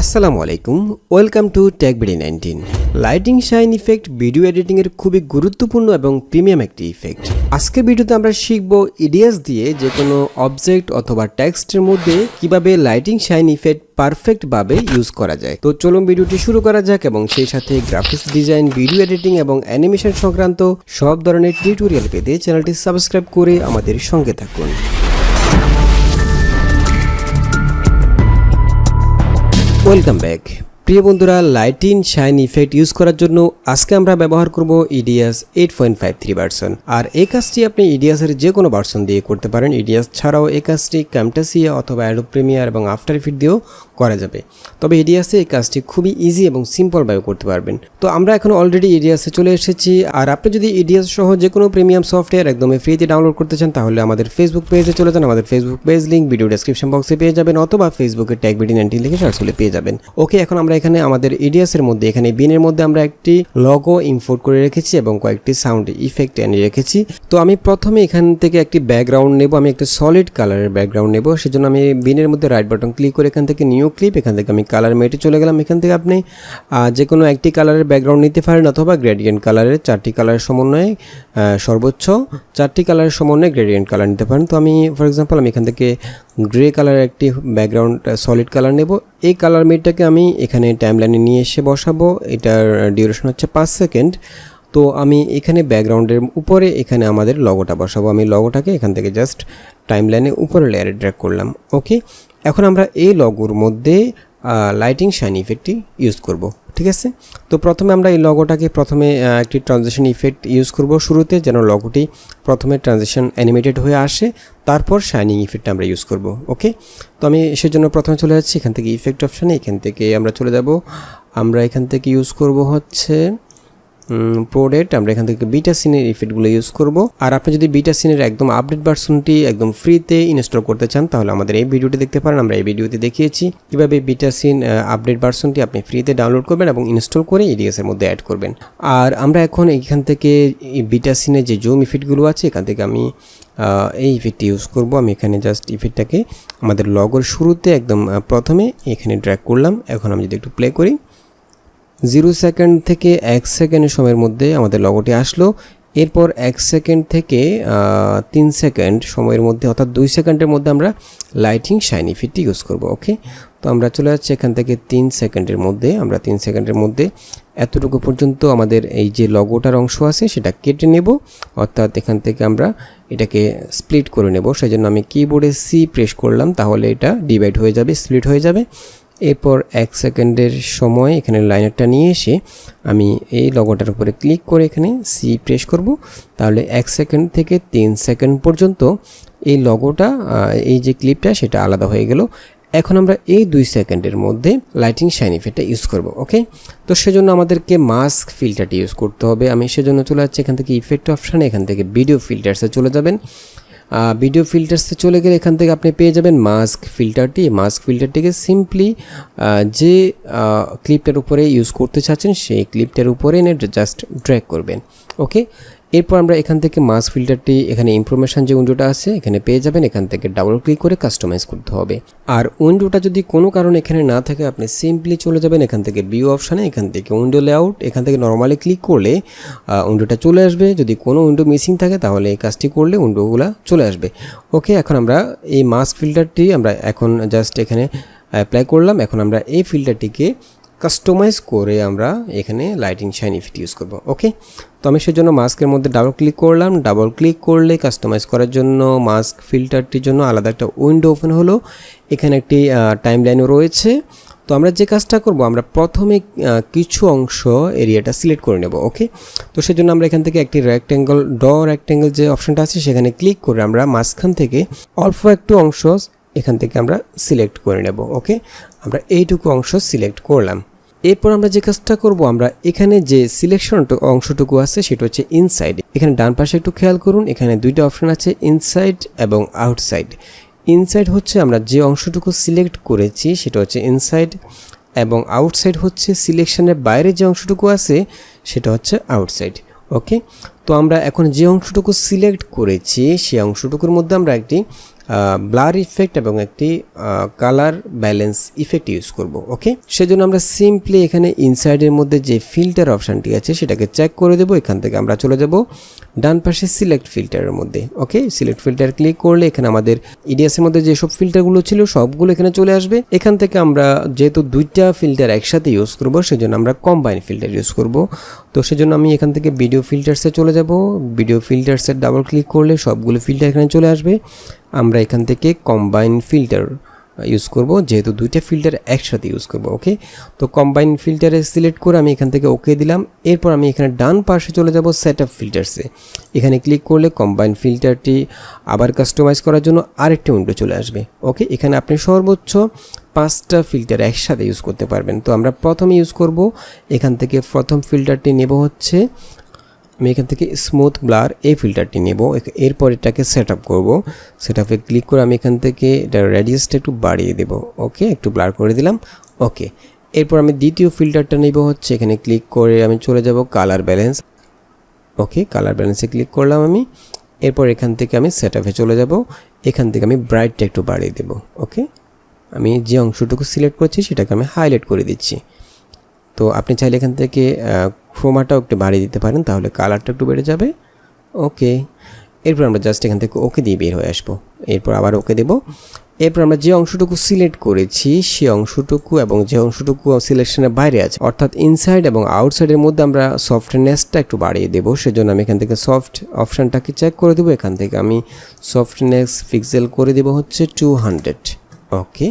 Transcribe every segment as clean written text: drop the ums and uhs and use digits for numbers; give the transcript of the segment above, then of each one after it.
আসসালামু আলাইকুম, welcome to take video 19। Lighting shine effect video editing এর খুবই গুরুত্বপূর্ণ এবং প্রিমিয়াম একটি ইফেক্ট। আজকের ভিডিওতে আমরা শিখব ইডিয়াস দিয়ে যে কোনো অবজেক্ট অথবা টেক্সটের মধ্যে কিভাবে লাইটিং শাইন ইফেক্ট পারফেক্ট ভাবে ইউজ করা যায়। তো চলুন ভিডিওটি শুরু করা যাক এবং সেই সাথে গ্রাফিক্স ডিজাইন, ভিডিও এডিটিং এবং অ্যানিমেশন সংক্রান্ত সব ধরনের টিউটোরিয়াল পেতে চ্যানেলটি সাবস্ক্রাইব করে আমাদের সঙ্গে থাকুন। ওয়েলকাম ব্যাক প্রিয় বন্ধুরা। লাইটিং শাইন ইফেক্ট ইউজ করার জন্য আজকে আমরা ব্যবহার করব ইডিয়াস 8.53 ভার্সন। আর এই কাজটি আপনি ইডিয়াসের যে কোনো ভার্সন দিয়ে করতে পারেন। ইডিয়াস ছাড়াও এই কাজটি ক্যামটাসিয়া অথবা অ্যাডোব প্রিমিয়ার এবং আফটার ইফেক্ট দিয়েও করা যাবে। তবে ইডিয়াসে এই কাজটি খুবই ইজি এবং সিম্পলভাবে করতে পারবেন। তো আমরা এখন অলরেডি ইডিয়াসে চলে এসেছি। আর আপনি যদি ইডিয়াস সহ যে কোনো প্রিমিয়াম সফটওয়্যার একদমই ফ্রিতে ডাউনলোড করতে চান তাহলে আমাদের ফেসবুক পেজে চলে যান। আমাদের Facebook page link video description বক্সে পেয়ে যাবেন অথবা ফেসবুকে ট্যাগ ভিডিও 19 লিখে সার্চ করলে পেয়ে যাবেন। ওকে, এখন আমরা এখানে আমাদের ইডিয়াসের মধ্যে এখানে বিনের মধ্যে আমরা একটি লগো ইম্পোর্ট করে রেখেছি এবং কয়েকটি সাউন্ড ইফেক্ট এনে রেখেছি। তো আমি প্রথমে এখান থেকে একটি ব্যাকগ্রাউন্ড নেব। আমি একটা সলিড কালারের ব্যাকগ্রাউন্ড নেব। সেজন্য আমি বিনের মধ্যে রাইট বাটন ক্লিক করে এখান থেকে নিউ ক্লিপ, এখান থেকে আমি কালার মেটে চলে গেলাম। এখান থেকে আপনি যে কোনো একটি কালারের ব্যাকগ্রাউন্ড নিতে পারেন অথবা গ্রেডিয়েন্ট কালারের 4টি কালারের সমন্বয়ে সর্বোচ্চ 4টি কালারের সমন্বয়ে গ্রেডিয়েন্ট কালার নিতে পারেন। তো আমি ফর এক্সাম্পল আমি এখান থেকে গ্রে কালারের একটি ব্যাকগ্রাউন্ড সলিড কালার নেব। এই কালার মেটটাকে আমি এখানে টাইমলাইনে নিয়ে এসে বসাবো। এটার ডিউরেশন হচ্ছে 5 সেকেন্ড। তো আমি এখানে ব্যাকগ্রাউন্ডের উপরে এখানে আমাদের লগোটা বসাবো। আমি লগোটাকে এখান থেকে জাস্ট টাইমলাইনে উপরে লেয়ারে ড্র্যাগ করলাম। ওকে, এখন আমরা এই লগোর মধ্যে লাইটিং শাইন ইফেক্টটি ইউজ করব। ঠিক আছে, তো প্রথমে আমরা এই লগোটাকে প্রথমে একটি ট্রানজিশন ইফেক্ট ইউজ করব শুরুতে, যেন লগোটি প্রথমে ট্রানজিশন অ্যানিমেটেড হয়ে আসে, তারপর শাইনিং ইফেক্ট আমরা ইউজ করব। ওকে, তো আমি সেজন্য প্রথমে চলে যাচ্ছি এখান থেকে ইফেক্ট অপশানে। এখান থেকে আমরা চলে যাব, আমরা এখান থেকে ইউজ করব হচ্ছে প্রোডেট। আমরা এখান থেকে বিটা সিনের ইফেক্টগুলো ইউজ করব। আর আপনি যদি বিটা সিনের একদম আপডেট ভার্সনটি একদম ফ্রিতে ইনস্টল করতে চান তাহলে আমাদের এই ভিডিওটি দেখতে পারেন। আমরা এই ভিডিওতে দেখিয়েছি কীভাবে বিটা সিন আপডেট ভার্সনটি আপনি ফ্রিতে ডাউনলোড করবেন এবং ইনস্টল করে ইডিএসের মধ্যে অ্যাড করবেন। আর আমরা এখন এখান থেকে বিটা সিনের যে জুম ইফেক্টগুলো আছে এখান থেকে আমি এই ইফেক্টটি ইউজ করব। আমি এখানে জাস্ট ইফেক্টটাকে আমাদের লগোর শুরুতে একদম প্রথমে এখানে ড্র্যাগ করলাম। এখন আমি যদি একটু প্লে করি, 0 সেকেন্ড থেকে 1 সেকেন্ডের সময়ের মধ্যে আমাদের লগোটি আসলো। এরপর 1 সেকেন্ড থেকে 3 সেকেন্ড সময়ের মধ্যে অর্থাৎ 2 সেকেন্ডের মধ্যে আমরা লাইটিং শাইন ইফেক্টটি ইউজ করব। ওকে, তো আমরা চলে যাচ্ছি এখান থেকে 3 সেকেন্ডের মধ্যে। আমরা 3 সেকেন্ডের মধ্যে এতটুকু পর্যন্ত আমাদের এই যে লগোটার অংশ আছে সেটা কেটে নেব, অর্থাৎ এখান থেকে আমরা এটাকে স্প্লিট করে নেব। সেই জন্য আমি কিবোর্ডে সি প্রেস করলাম, তাহলে এটা ডিভাইড হয়ে যাবে, স্প্লিট হয়ে যাবে। এরপর 1 সেকেন্ডের সময় এখানে লাইনারটা নিয়ে এসে আমি এই লগোটার উপরে ক্লিক করে এখানে সি প্রেস করব। তাহলে 1 সেকেন্ড থেকে 3 সেকেন্ড পর্যন্ত এই লগোটা এই যে ক্লিপটা সেটা আলাদা হয়ে গেল। এখন আমরা এই 2 সেকেন্ডের মধ্যে লাইটিং শাইন ইফেক্টটা ইউজ করব। ওকে, তো সেজন্য আমাদেরকে মাস্ক ফিল্টারটি ইউজ করতে হবে। আমি সেজন্য চলে যাচ্ছি এখান থেকে ইফেক্ট অপশানে, এখান থেকে ভিডিও ফিল্টার্সে চলে যাবেন। ভিডিও ফিল্টার্সে চলে গেলে এখান থেকে আপনি পেয়ে যাবেন মাস্ক ফিল্টারটি। মাস্ক ফিল্টারটিকে সিম্পলি যে ক্লিপটার উপরে ইউজ করতে চাচ্ছেন সেই ক্লিপটার উপরে এনে জাস্ট ড্র্যাগ করবেন। ওকে, এরপর আমরা এখান থেকে মাস্ক ফিল্টারটি এখানে ইনফরমেশান যে উইন্ডোটা আছে এখানে পেয়ে যাবেন। এখান থেকে ডাবল ক্লিক করে কাস্টমাইজ করতে হবে। আর উইন্ডোটা যদি কোনো কারণে এখানে না থাকে আপনি সিম্পলি চলে যাবেন এখান থেকে ভিউ অপশানে, এখান থেকে উইন্ডো লেআউট, এখান থেকে নর্মালি ক্লিক করলে উইন্ডোটা চলে আসবে। যদি কোনো উইন্ডো মিসিং থাকে তাহলে এই কাজটি করলে উইন্ডোগুলো চলে আসবে। ওকে, এখন আমরা এই মাস্ক ফিল্টারটি আমরা এখন জাস্ট এখানে অ্যাপ্লাই করলাম। এখন আমরা এই ফিল্টারটিকে কাস্টমাইজ করে আমরা এখানে লাইটিং শাইন ইফেক্ট ইউজ করব। ওকে, তো আমি সেজন্য মাস্কের মধ্যে ডাবল ক্লিক করলাম। ডাবল ক্লিক করলে কাস্টমাইজ করার জন্য মাস্ক ফিল্টারটির জন্য আলাদা একটা উইন্ডো ওপেন হলো। এখানে একটি টাইমলাইনও রয়েছে। তো আমরা যে কাজটা করব, আমরা প্রথমে কিছু অংশ এরিয়াটা সিলেক্ট করে নেব। ওকে, তো সেজন্য আমরা এখান থেকে একটি রেক্ট্যাঙ্গল রেক্ট্যাঙ্গল যে অপশানটা আছে সেখানে ক্লিক করে আমরা মাঝখান থেকে অল্প একটু অংশ এখান থেকে আমরা সিলেক্ট করে নেব। ওকে, আমরা এইটুকু অংশ সিলেক্ট করলাম। এরপর আমরা যে কাজটা করব, আমরা এখানে যে সিলেকশন অংশটুকু আছে সেটা হচ্ছে ইনসাইড। এখানে ডান পাশে একটু খেয়াল করুন, এখানে দুইটা অপশন আছে, ইনসাইড এবং আউটসাইড। ইনসাইড হচ্ছে আমরা যে অংশটুকু সিলেক্ট করেছি সেটা হচ্ছে ইনসাইড, এবং আউটসাইড হচ্ছে সিলেকশনের বাইরে যে অংশটুকু আছে সেটা হচ্ছে আউটসাইড। ওকে, তো আমরা এখন যে অংশটুকু সিলেক্ট করেছি সেই অংশটুকুর মধ্যে আমরা একটি ব্লার ইফেক্ট এবং একটি কালার ব্যালেন্স ইফেক্ট ইউজ করব। ওকে, সেজন্য আমরা সিম্পলি এখানে ইনসাইডের মধ্যে যে ফিল্টার অপশানটি আছে সেটাকে চেক করে দেবো। এখান থেকে আমরা চলে যাব ডান পাশে সিলেক্ট ফিল্টারের মধ্যে। ওকে, সিলেক্ট ফিল্টার ক্লিক করলে এখানে আমাদের ইডিয়াসের মধ্যে যেসব ফিল্টারগুলো ছিল সবগুলো এখানে চলে আসবে। এখান থেকে আমরা যেহেতু দুইটা ফিল্টার একসাথে ইউজ করব সেজন্য আমরা কম্বাইন ফিল্টার ইউজ করব। তো সেজন্য আমি এখান থেকে ভিডিও ফিল্টার্সে চলে যাব। ভিডিও ফিল্টার্সে ডাবল ক্লিক করলে সবগুলো ফিল্টার এখানে চলে আসবে। আমরা এখান থেকে কম্বাইন ফিল্টার ইউজ করব, যেহেতু দুইটা ফিল্টার একসাথে ইউজ করব। ওকে, তো কম্বাইন ফিল্টারে সিলেক্ট করে আমি এখান থেকে ওকে দিলাম। এরপর আমি এখানে ডান পাশে চলে যাব সেটআপ ফিল্টার্সে। এখানে ক্লিক করলে কম্বাইন ফিল্টারটি আবার কাস্টমাইজ করার জন্য আরেকটি উইন্ডো চলে আসবে। ওকে, এখানে আপনি সর্বোচ্চ 5টা ফিল্টার একসাথে ইউজ করতে পারবেন। তো আমরা প্রথমে ইউজ করব, এখান থেকে প্রথম ফিল্টারটি নেব হচ্ছে, আমি এখান থেকে স্মুথ ব্লার এই ফিল্টারটি নেব। এরপর এটাকে সেট আপ করবো। সেট আপে ক্লিক করে আমি এখান থেকে এটার রেডিয়াসটা একটু বাড়িয়ে দেব। ওকে, একটু ব্লার করে দিলাম। ওকে, এরপর আমি দ্বিতীয় ফিল্টারটা নেব হচ্ছে, এখানে ক্লিক করে আমি চলে যাব কালার ব্যালেন্স। ওকে, কালার ব্যালেন্সে ক্লিক করলাম আমি। এরপর এখান থেকে আমি সেট আপে চলে যাব। এখান থেকে আমি ব্রাইটটা একটু বাড়িয়ে দেব। ওকে, আমি যে অংশটুকু সিলেক্ট করছি সেটাকে আমি হাইলাইট করে দিচ্ছি। তো আপনি চাইলে এখান থেকে ক্রোমাটাও একটু বাড়িয়ে দিতে পারেন, তাহলে কালারটা একটু বেড়ে যাবে। ওকে, এরপর আমরা জাস্ট এখান থেকে ওকে দিয়ে বের হয়ে আসবো। এরপর আবার ওকে দেব। এরপর আমরা যে অংশটুকু সিলেক্ট করেছি সেই অংশটুকু এবং যে অংশটুকু সিলেকশনের বাইরে আছে, অর্থাৎ ইনসাইড এবং আউটসাইডের মধ্যে আমরা সফটনেসটা একটু বাড়িয়ে দেবো। সেজন্য আমি এখান থেকে সফট অপশানটাকে চেক করে দেবো। এখান থেকে আমি সফটনেস পিক্সেল করে দেবো হচ্ছে 200। ওকে,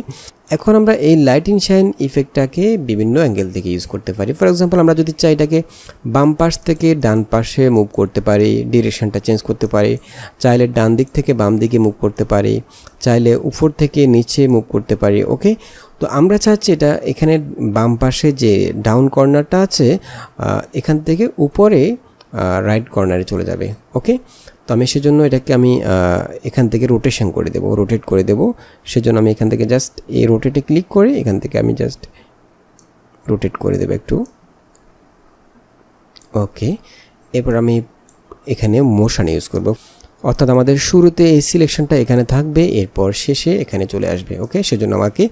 এখন আমরা এই লাইটিং শাইন ইফেক্টটাকে বিভিন্ন অ্যাঙ্গেল থেকে ইউজ করতে পারি। ফর এক্সাম্পল, আমরা যদি চাই এটাকে বাম পাশ থেকে ডান পাশে মুভ করতে পারি, ডিরেকশনটা চেঞ্জ করতে পারি। চাইলে ডান দিক থেকে বাম দিকে মুভ করতে পারি, চাইলে উপর থেকে নিচে মুভ করতে পারি। ওকে, তো আমরা চাচ্ছি এটা এখানে বাম পাশে যে ডাউন কর্নারটা আছে এখান থেকে উপরে রাইট কর্নারে চলে যাবে। ওকে, তো আমি সেজন্য এটাকে আমি এখান থেকে রোটেট করে দেব। সেজন্য আমি এখান থেকে জাস্ট এই রোটেটে ক্লিক করে এখান থেকে আমি জাস্ট রোটেট করে দেব একটু। ওকে, এরপর আমি এখানে মোশন ইউজ করব, অর্থাৎ আমাদের শুরুতে এই সিলেকশনটা এখানে থাকবে, এরপর শেষে এখানে চলে আসবে। ওকে, সেজন্য আমাকে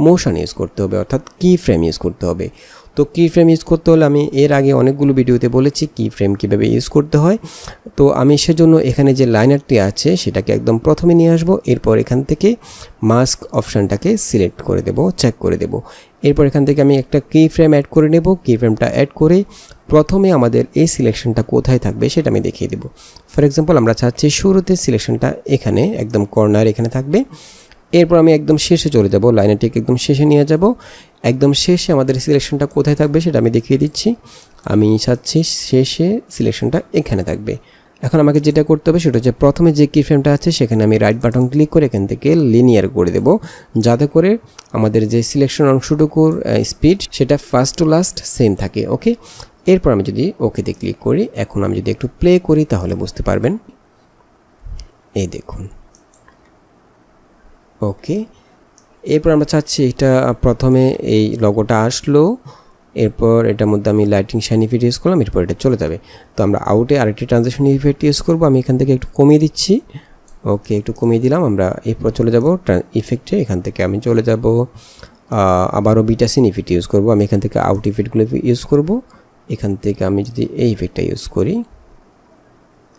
মোশন ইউজ করতে হবে, অর্থাৎ কি ফ্রেম ইউজ করতে হবে। তো কি ফ্রেম ইউজ করতে হলে আমি এর আগে অনেকগুলো ভিডিওতে বলেছি কি ফ্রেম কীভাবে ইউজ করতে হয়। তো আমি সেজন্য এখানে যে লাইনারটি আছে সেটাকে একদম প্রথমে নিয়ে আসব। এরপর এখান থেকে মাস্ক অপশানটাকে সিলেক্ট করে দেব, চেক করে দেব। এরপর এখান থেকে আমি একটা কি ফ্রেম অ্যাড করে নেব। কি ফ্রেমটা অ্যাড করে প্রথমে আমাদের এই সিলেকশনটা কোথায় থাকবে সেটা আমি দেখিয়ে দেব। ফর এক্সাম্পল, আমরা চাচ্ছি শুরুতে সিলেকশনটা এখানে একদম কর্নার এখানে থাকবে। এরপর আমি একদম শেষে চলে যাব, লাইনটিকে একদম শেষে নিয়ে যাব। একদম শেষে আমাদের সিলেকশনটা কোথায় থাকবে সেটা আমি দেখিয়ে দিচ্ছি। আমি চাচ্ছি শেষে সিলেকশনটা এখানে থাকবে। এখন আমাকে যেটা করতে হবে সেটা হচ্ছে প্রথমে যে কি ফ্রেমটা আছে সেখানে আমি রাইট বাটন ক্লিক করে এখান থেকে লিনিয়ার করে দেব, যাতে করে আমাদের যে সিলেকশন অংশটুকুর স্পিড সেটা ফার্স্ট টু লাস্ট সেম থাকে। ওকে, এরপর আমি যদি ওকেতে ক্লিক করি, এখন আমি যদি একটু প্লে করি তাহলে বুঝতে পারবেন। এই দেখুন। ওকে, এরপর আমরা চাচ্ছি এটা প্রথমে এই লগোটা আসলো, এরপর এটার মধ্যে আমি লাইটিং শাইন ইফেক্ট ইউজ করলাম, এরপর এটা চলে যাবে। তো আমরা আউটে আরেকটি ট্রানজিশন ইফেক্ট ইউজ করবো। আমি এখান থেকে একটু কমিয়ে দিচ্ছি। ওকে, একটু কমিয়ে দিলাম। আমরা এরপর চলে যাব ইফেক্টে। এখান থেকে আমি চলে যাব আবারও বিটা সিন ইফেক্ট ইউজ করব। আমি এখান থেকে আউট ইফেক্টগুলো ইউজ করব। এখান থেকে আমি যদি এই ইফেক্টটা ইউজ করি,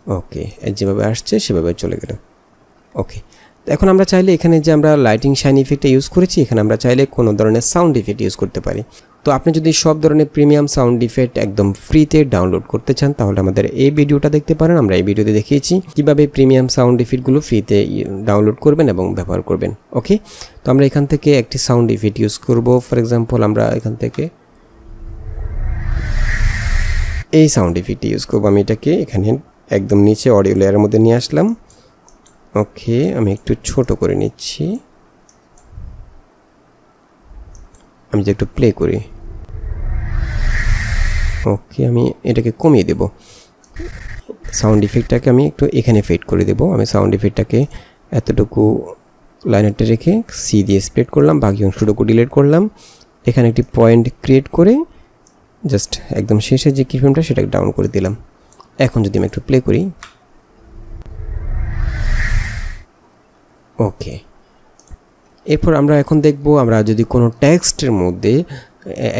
ওকে, যেভাবে আসছে সেভাবে চলে গেল। ওকে, এখন আমরা চাইলে এখানে যে আমরা লাইটিং শাইন ইফেক্টটা ইউজ করেছি এখানে আমরা চাইলে কোনো ধরনের সাউন্ড ইফেক্ট ইউজ করতে পারি। তো আপনি যদি সব ধরনের প্রিমিয়াম সাউন্ড ইফেক্ট একদম ফ্রিতে ডাউনলোড করতে চান তাহলে আমাদের এই ভিডিওটা দেখতে পারেন। আমরা এই ভিডিওতে দেখিয়েছি কিভাবে প্রিমিয়াম সাউন্ড ইফেক্টগুলো ফ্রিতে ডাউনলোড করবেন এবং ব্যবহার করবেন। ওকে, তো আমরা এখান থেকে একটি সাউন্ড ইফেক্ট ইউজ করব। ফর এক্সাম্পল, আমরা এখান থেকে এই সাউন্ড ইফেক্টটি ইউজ করবো। আমি এটাকে এখানে একদম নিচে অডিও লেয়ারের মধ্যে নিয়ে আসলাম। ওকে, আমি একটু ছোট করে নিচ্ছি। আমি যে একটু প্লে করি। ওকে, আমি এটাকে কমিয়ে দেব। সাউন্ড ইফেক্টটাকে আমি একটু এখানে ফেড করে দেব। আমি সাউন্ড ইফেক্টটাকে এতটুকু লাইনারটা রেখে সি দিয়ে স্প্রেড করলাম, বাকি অংশটুকু ডিলিট করলাম। এখানে একটি পয়েন্ট ক্রিয়েট করে জাস্ট একদম শেষে যে কি ফ্রেমটা সেটাকে ডাউন করে দিলাম। এখন যদি আমি একটু প্লে করি, ওকে, এরপর আমরা এখন দেখব আমরা যদি কোনো টেক্সটের মধ্যে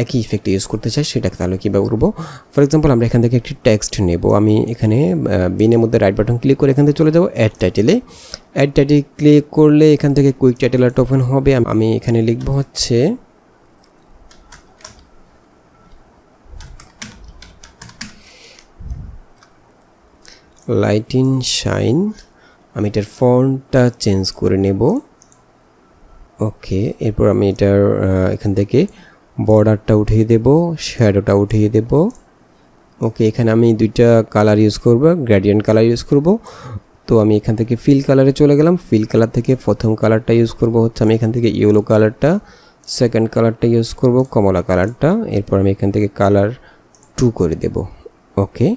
একই ইফেক্ট ইউজ করতে চাই সেটা তাহলে কীভাবে করবো। ফর এক্সাম্পল আমরা এখান থেকে একটি টেক্সট নেব। আমি এখানে বিনের মধ্যে রাইট বাটন ক্লিক করে এখান থেকে চলে যাব অ্যাড টাইটেলে। অ্যাড টাইটেল ক্লিক করলে এখান থেকে কুইক টাইটেল আর্ট ওপেন হবে। আমি এখানে লিখব হচ্ছে লাইট ইন শাইন। আমি এটার ফন্টটা চেঞ্জ করে নেব। ওকে, এরপর আমি এটার এখান থেকে বর্ডারটা উঠিয়ে দেব, শ্যাডোটা উঠিয়ে দেব। ওকে, এখানে আমি দুইটা কালার ইউজ করব, গ্রেডিয়েন্ট কালার ইউজ করব। তো আমি এখান থেকে ফিল কালারে চলে গেলাম। ফিল কালার থেকে প্রথম কালারটা ইউজ করব হচ্ছে আমি এখান থেকে ইয়েলো কালারটা, সেকেন্ড কালারটা ইউজ করব কমলা কালারটা। এরপর আমি এখান থেকে কালার 2 করে দেব। ওকে,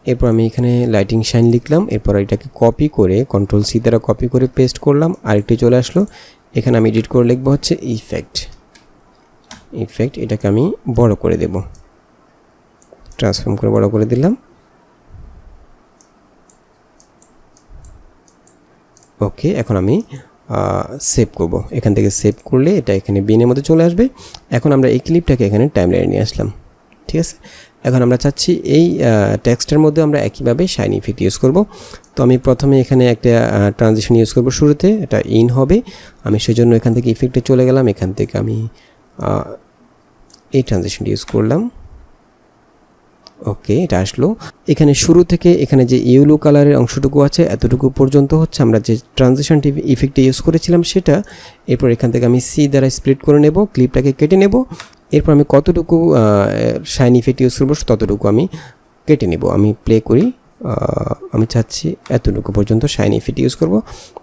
এরপর আমি এখানে লাইটিং শাইন লিখলাম। এরপর এটাকে কপি করে কন্ট্রোল সি দ্বারা কপি করে পেস্ট করলাম। আরেকটি চলে আসলো। এখানে আমি এডিট করে লিখবো হচ্ছে ইফেক্ট। এটাকে আমি বড় করে দেব, ট্রান্সফর্ম করে বড় করে দিলাম। ওকে, এখন আমি সেভ করব। এখান থেকে সেভ করলে এটা এখানে বিনের মধ্যে চলে আসবে। এখন আমরা এই ক্লিপটাকে এখানে টাইমলাইনে নিয়ে আসলাম। ঠিক আছে, এখন আমরা চাচ্ছি এই টেক্সটের মধ্যে আমরা একইভাবে শাইন ইফেক্ট ইউজ করব। তো আমি প্রথমে এখানে একটা ট্রানজিশন ইউজ করব শুরুতে, এটা ইন হবে। আমি সেজন্য এখান থেকে ইফেক্টে চলে গেলাম। এখান থেকে আমি এই ট্রানজিশনটি ইউজ করলাম। ওকে, এটা আসলো। এখানে শুরু থেকে এখানে যে ইয়েলো কালারের অংশটুকু আছে এতটুকু পর্যন্ত হচ্ছে আমরা যে ট্রানজিশনটি ইফেক্টে ইউজ করেছিলাম সেটা। এরপর এখান থেকে আমি সি দ্বারা স্প্লিট করে নেব, ক্লিপটাকে কেটে নেব। এরপর আমি কতটুকু শাইন ইফেক্ট ইউজ করবো ততটুকু আমি কেটে নেব। আমি প্লে করি, আমি চাচ্ছি এতটুকু পর্যন্ত শাইন ইফেক্ট ইউজ করব।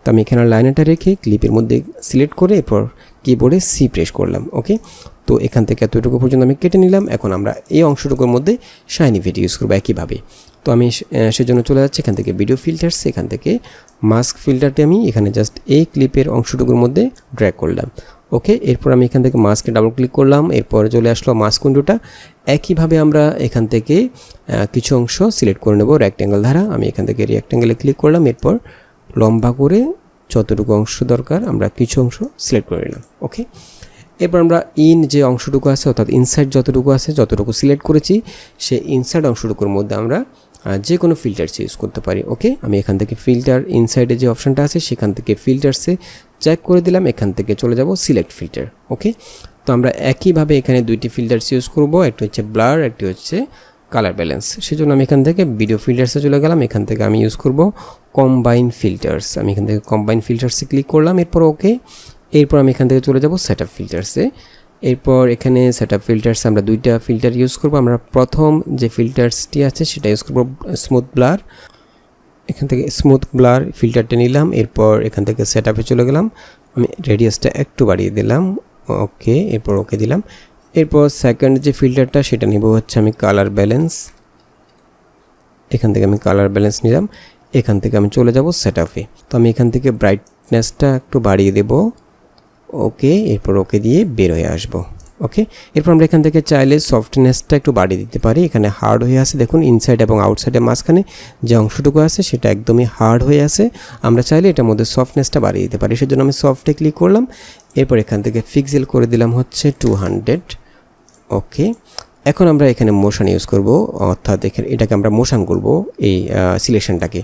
তো আমি এখানে লাইনারটা রেখে ক্লিপের মধ্যে সিলেক্ট করে এরপর কিবোর্ডে সি প্রেস করলাম। ওকে, তো এখান থেকে এতটুকু পর্যন্ত আমি কেটে নিলাম। এখন আমরা এই অংশটুকুর মধ্যে শাইন ইফেক্ট ইউজ করবো একইভাবে। তো আমি সেজন্য চলে যাচ্ছি এখান থেকে ভিডিও ফিল্টার্স, এখান থেকে মাস্ক ফিল্টারটি আমি এখানে জাস্ট এই ক্লিপের অংশটুকুর মধ্যে ড্র্যাগ করলাম। ওকে, এরপর আমি এখান থেকে মাস্কে ডাবল ক্লিক করলাম। এরপর চলে আসলো মাস্ক উইন্ডোটা। একইভাবে আমরা এখান থেকে কিছু অংশ সিলেক্ট করে নেব রেক্ট্যাঙ্গেল দ্বারা। আমি এখান থেকে রেক্ট্যাঙ্গেলে ক্লিক করলাম। এরপর লম্বা করে যতটুকু অংশ দরকার আমরা কিছু অংশ সিলেক্ট করে নিলাম। ওকে, এরপর আমরা ইন যে অংশটুকু আছে অর্থাৎ ইনসাইড যতটুকু আছে, যতটুকু সিলেক্ট করেছি সেই ইনসাইড অংশটুকুর মধ্যে আমরা যে কোনো ফিল্টার্স ইউজ করতে পারি। ওকে, আমি এখান থেকে ফিল্টার ইনসাইডে যে অপশানটা আছে সেখান থেকে ফিল্টার্সে চেক করে দিলাম। এখান থেকে চলে যাব সিলেক্ট ফিল্টার। ওকে, তো আমরা একইভাবে এখানে দুইটি ফিল্টার্স ইউজ করব, একটি হচ্ছে ব্লার, একটি হচ্ছে কালার ব্যালেন্স। সেজন্য আমি এখান থেকে ভিডিও ফিল্টার্সে চলে গেলাম। এখান থেকে আমি ইউজ করব কম্বাইন ফিল্টার্স। আমি এখান থেকে কম্বাইন ফিল্টার্সে ক্লিক করলাম। এরপর ওকে, এরপর আমি এখান থেকে চলে যাব সেটআপ ফিল্টার্সে। এরপর এখানে সেটআপ ফিল্টার্স আমরা দুইটা ফিল্টার ইউজ করব। আমরা প্রথম যে ফিল্টার্সটি আছে সেটা ইউজ করব স্মুথ ব্লার। এখান থেকে স্মুথ ব্লার ফিল্টারটা নিলাম। এরপর এখান থেকে সেটআপে চলে গেলাম। আমি রেডিয়াসটা একটু বাড়িয়ে দিলাম। ওকে, এরপর ওকে দিলাম। এরপর সেকেন্ড যে ফিল্টারটা সেটা নিব হচ্ছে আমি কালার ব্যালেন্স। এখান থেকে আমি কালার ব্যালেন্স নিলাম। এখান থেকে আমি চলে যাব সেটআপে। তো আমি এখান থেকে ব্রাইটনেসটা একটু বাড়িয়ে দেব। ওকে, এরপর ওকে দিয়ে বের হয়ে আসবো। ওকে, এরপর আমরা এখান থেকে চাইলে সফটনেসটা একটু বাড়িয়ে দিতে পারি। এখানে হার্ড হয়ে আছে, দেখুন ইনসাইড এবং আউটসাইডের মাঝখানে যে অংশটুকু আছে সেটা একদমই হার্ড হয়ে আছে। আমরা চাইলে এটার মধ্যে সফটনেসটা বাড়িয়ে দিতে পারি। সেজন্য আমি সফটে ক্লিক করলাম। এরপর এখান থেকে পিক্সেল করে দিলাম হচ্ছে 200। ওকে, এখন আমরা এখানে মোশন ইউজ করব, অর্থাৎ এটাকে আমরা মোশন করব এই সিলেকশনটাকে।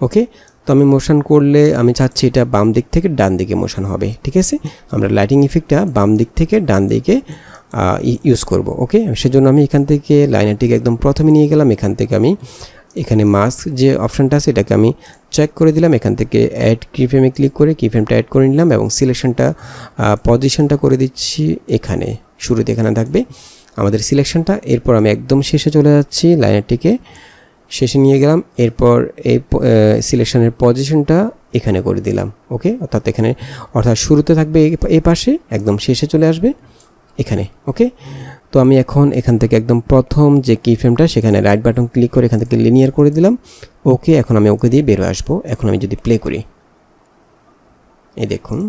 ওকে, তো আমি মোশন করলে আমি চাচ্ছি এটা বাম দিক থেকে ডান দিকে মোশন হবে। ঠিক আছে, আমরা লাইটিং ইফেক্টটা বাম দিক থেকে ডান দিকে ইউজ করব। ওকে, সেজন্য আমি এখান থেকে লাইনারটিকে একদম প্রথমে নিয়ে গেলাম। এখান থেকে আমি এখানে মাস্ক যে অপশানটা আছে এটাকে আমি চেক করে দিলাম। এখান থেকে অ্যাড কিফ্রেমে ক্লিক করে কিফ্রেমটা অ্যাড করে নিলাম এবং সিলেকশনটা পজিশনটা করে দিচ্ছি এখানে, শুরুতে এখানে থাকবে আমাদের সিলেকশনটা। এরপর আমি একদম শেষে চলে যাচ্ছি, লাইনারটিকে শেষে নিয়ে গেলাম। এরপর এই সিলেকশনের পজিশনটা এখানে করে দিলাম। ওকে, অর্থাৎ শুরুতে থাকবে এই পাশে, একদম শেষে চলে আসবে এখানে। ওকে, তো আমি এখান থেকে একদম প্রথম যে কি ফ্রেমটা সেখানে রাইট বাটন ক্লিক করে এখান থেকে লিনিয়ার করে দিলাম। ওকে, এখন আমি ওকে দিয়ে বের হয়ে আসবো। এখন আমি যদি প্লে করি, এই দেখুন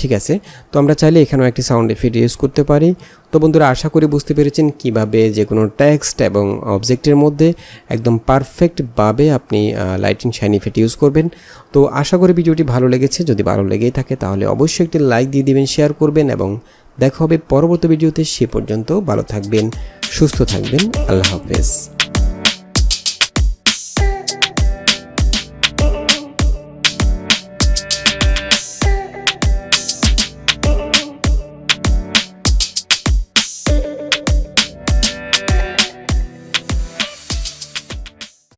ঠিক আছে, তো আমরা চাইলে এখানেও একটি সাউন্ড এফেক্ট ইউজ করতে পারি। তো বন্ধুরা, আশা করি বুঝতে পেরেছেন কিভাবে যে কোনো টেক্সট এবং অবজেক্টের মধ্যে একদম পারফেক্টভাবে আপনি লাইটিং শাইন ইফেক্ট ইউজ করবেন। তো আশা করি ভিডিওটি ভালো লেগেছে। যদি ভালো লেগেই থাকে তাহলে অবশ্যই একটি লাইক দিয়ে দিবেন, শেয়ার করবেন এবং দেখা হবে পরবর্তী ভিডিওতে। সে পর্যন্ত ভালো থাকবেন, সুস্থ থাকবেন। আল্লাহ হাফেজ।